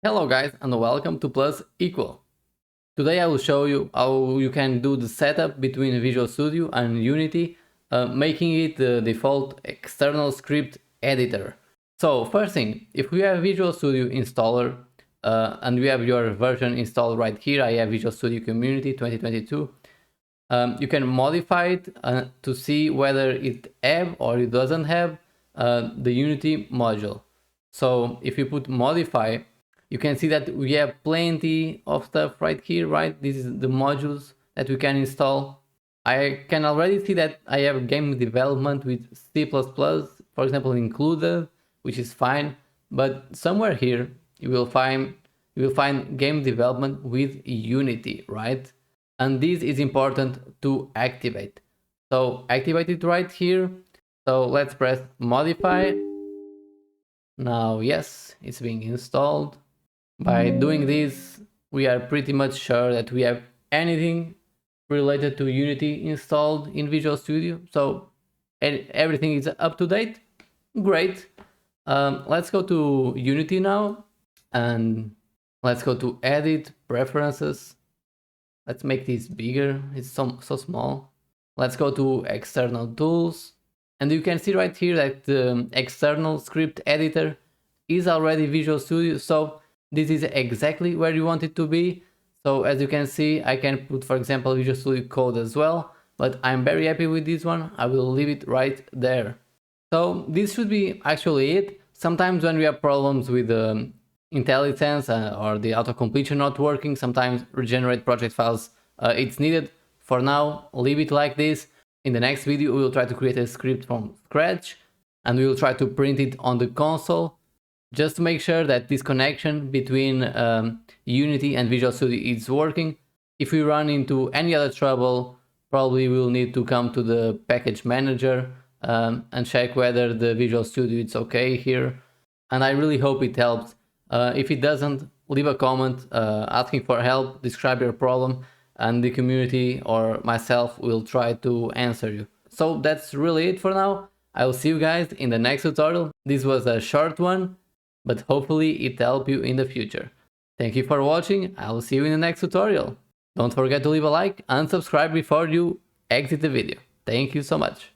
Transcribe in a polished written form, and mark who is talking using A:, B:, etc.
A: Hello guys and welcome to Plus Equal. Today I will show you how you can do the setup between Visual Studio and Unity, making it the default external script editor. So first thing, if we have Visual Studio installer and we have your version installed right here, I have Visual Studio Community 2022. You can modify it to see whether it have or it doesn't have the Unity module. So if you put modify, you can see that we have plenty of stuff right here, right? This is the modules that we can install. I can already see that I have game development with C++, for example, included, which is fine. But somewhere here, you will find game development with Unity, right? And this is important to activate. So activate it right here. So let's press modify. Now, yes, it's being installed. By doing this, we are pretty much sure that we have anything related to Unity installed in Visual Studio. So everything is up to date. Great. Let's go to Unity now and let's go to Edit, Preferences. Let's make this bigger. It's so small. Let's go to External Tools. And you can see right here that the external script editor is already Visual Studio. So this is exactly where you want it to be. So as you can see, I can put, for example, Visual Studio Code as well, but I'm very happy with this one. I will leave it right there. So this should be actually it. Sometimes when we have problems with IntelliSense or the auto-completion not working, sometimes regenerate project files, it's needed. For now, leave it like this. In the next video, we will try to create a script from scratch and we will try to print it on the console, just to make sure that this connection between Unity and Visual Studio is working. If we run into any other trouble, probably we'll need to come to the package manager and check whether the Visual Studio is okay here. And I really hope it helps. If it doesn't, leave a comment asking for help, describe your problem, and the community or myself will try to answer you. So that's really it for now. I will see you guys in the next tutorial. This was a short one, but hopefully it helped you in the future. Thank you for watching. I will see you in the next tutorial. Don't forget to leave a like and subscribe before you exit the video. Thank you so much.